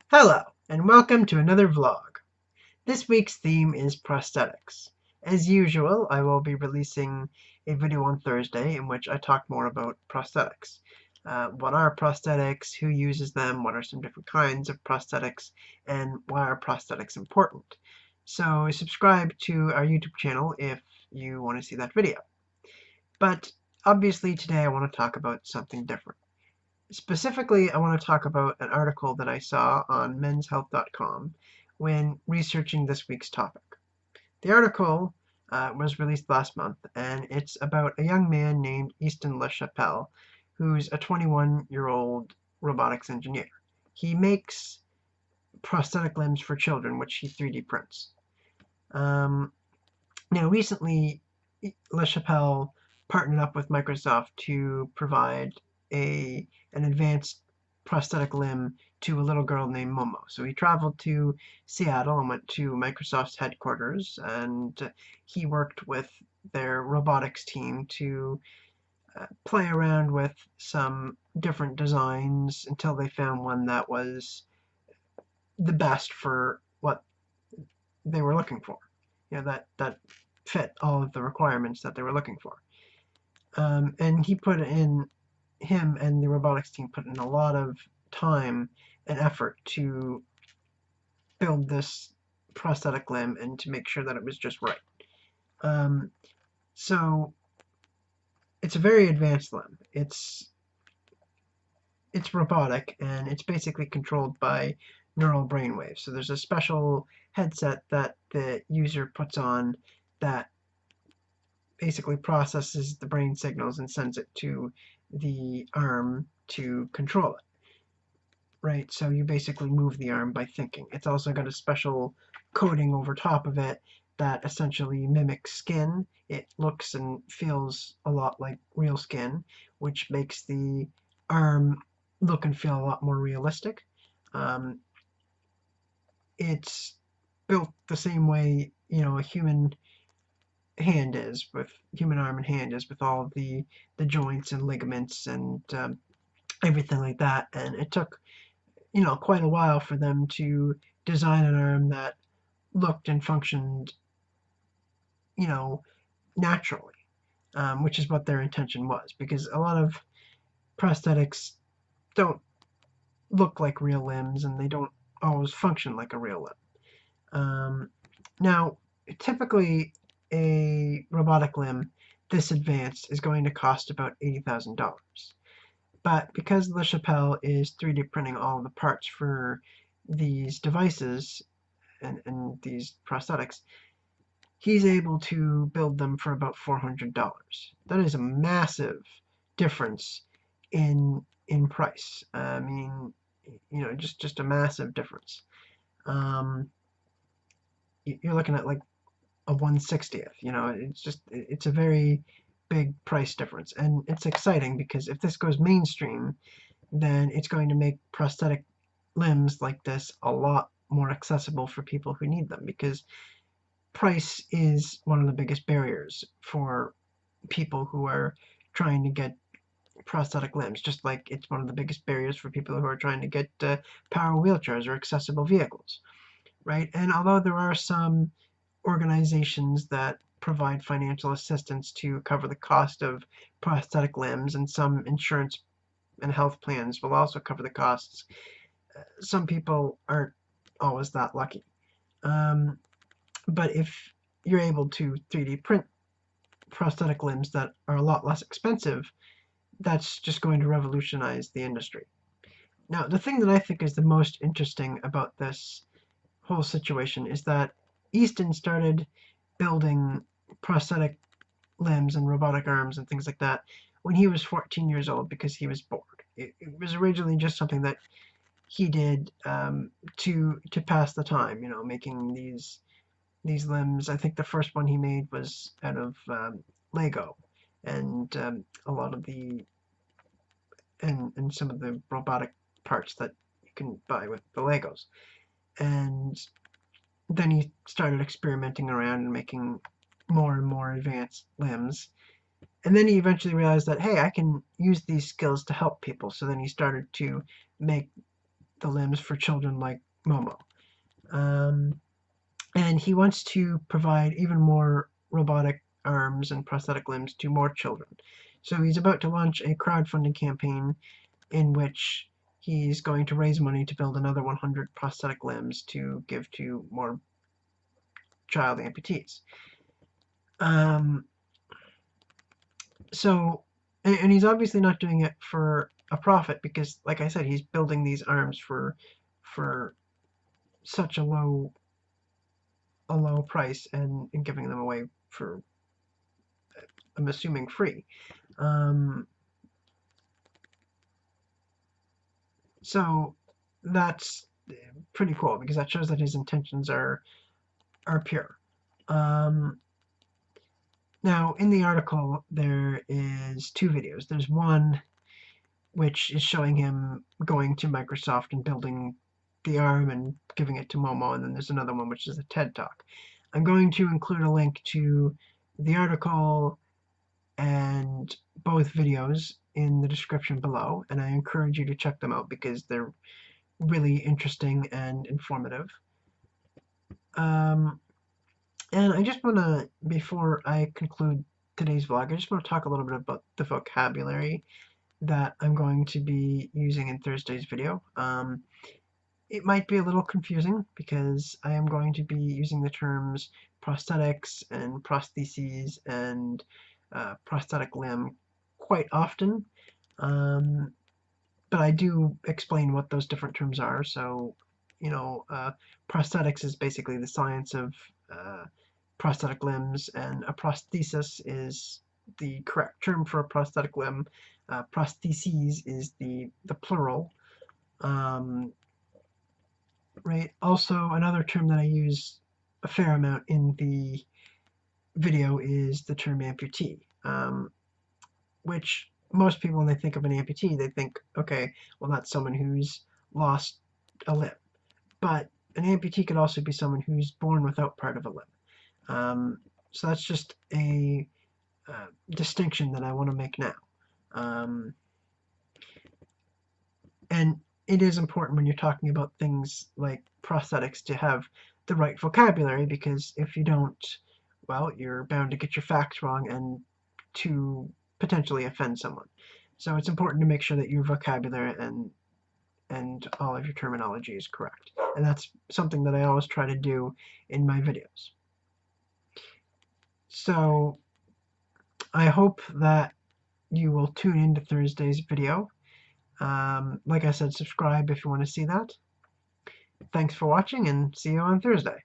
Hello, and welcome to another vlog. This week's theme is prosthetics. As usual, I will be releasing a video on Thursday in which I talk more about prosthetics. What are prosthetics, who uses them, what are some different kinds of prosthetics, and why are prosthetics important. So subscribe to our YouTube channel if you want to see that video. But obviously today I want to talk about something different. Specifically, I want to talk about an article that I saw on menshealth.com when researching this week's topic. The article was released last month, and it's about a young man named Easton LaChapelle, who's a 21-year-old robotics engineer. He makes prosthetic limbs for children, which he 3D prints. Um, Now, recently, LaChapelle partnered up with Microsoft to provide an advanced prosthetic limb to a little girl named Momo. So he traveled to Seattle and went to Microsoft's headquarters, and he worked with their robotics team to play around with some different designs until they found one that was the best for what they were looking for. That fit all of the requirements that they were looking for. And him and the robotics team put in a lot of time and effort to build this prosthetic limb and to make sure that it was just right. Um, so it's a very advanced limb. It's robotic, and it's basically controlled by neural brainwaves. So there's a special headset that the user puts on that basically processes the brain signals and sends it to the arm to control it. Right, so you basically move the arm by thinking. It's also got a special coating over top of it that essentially mimics skin. It looks and feels a lot like real skin, which makes the arm look and feel a lot more realistic. Um, it's built the same way, a human arm and hand is, with all of the joints and ligaments and everything like that. And it took quite a while for them to design an arm that looked and functioned you know naturally, which is what their intention was, because a lot of prosthetics don't look like real limbs and they don't always function like a real limb. Now, typically a robotic limb this advanced is going to cost about $80,000. But because LaChapelle is 3D printing all the parts for these devices and these prosthetics, he's able to build them for about $400. That is a massive difference in price. I mean, just a massive difference. Um, you're looking at like a 1/60th. It's a very big price difference, and it's exciting because if this goes mainstream, then it's going to make prosthetic limbs like this a lot more accessible for people who need them, because price is one of the biggest barriers for people who are trying to get prosthetic limbs, just like it's one of the biggest barriers for people who are trying to get power wheelchairs or accessible vehicles, right? And although there are some organizations that provide financial assistance to cover the cost of prosthetic limbs, and some insurance and health plans will also cover the costs, some people aren't always that lucky. But if you're able to 3D print prosthetic limbs that are a lot less expensive, that's just going to revolutionize the industry. Now, the thing that I think is the most interesting about this whole situation is that Easton started building prosthetic limbs and robotic arms and things like that when he was 14 years old, because he was bored. It was originally just something that he did to pass the time, making these limbs. I think the first one he made was out of Lego, and a lot of and some of the robotic parts that you can buy with the Legos. And then he started experimenting around and making more and more advanced limbs. And then he eventually realized that, hey, I can use these skills to help people. So then he started to make the limbs for children like Momo. And he wants to provide even more robotic arms and prosthetic limbs to more children. So he's about to launch a crowdfunding campaign in which he's going to raise money to build another 100 prosthetic limbs to give to more child amputees. And he's obviously not doing it for a profit because, like I said, he's building these arms for such a low price and giving them away for, I'm assuming, free. So that's pretty cool because that shows that his intentions are pure. Now, in the article, there is 2 videos. There's one which is showing him going to Microsoft and building the arm and giving it to Momo, and then there's another one which is a TED Talk. I'm going to include a link to the article and both videos in the description below, and I encourage you to check them out because they're really interesting and informative. And I just want to, before I conclude today's vlog, I just want to talk a little bit about the vocabulary that I'm going to be using in Thursday's video. It might be a little confusing because I am going to be using the terms prosthetics and prostheses and prosthetic limb quite often, but I do explain what those different terms are. So, prosthetics is basically the science of prosthetic limbs, and a prosthesis is the correct term for a prosthetic limb. Prostheses is the plural. Right. Also, another term that I use a fair amount in the video is the term amputee, which most people, when they think of an amputee, they think, okay, well, that's someone who's lost a limb. But an amputee could also be someone who's born without part of a limb. So that's just a distinction that I want to make now. And it is important when you're talking about things like prosthetics to have the right vocabulary, because if you don't, well, you're bound to get your facts wrong and to potentially offend someone. So it's important to make sure that your vocabulary and all of your terminology is correct. And that's something that I always try to do in my videos. So I hope that you will tune into Thursday's video. Like I said, subscribe if you want to see that. Thanks for watching, and see you on Thursday.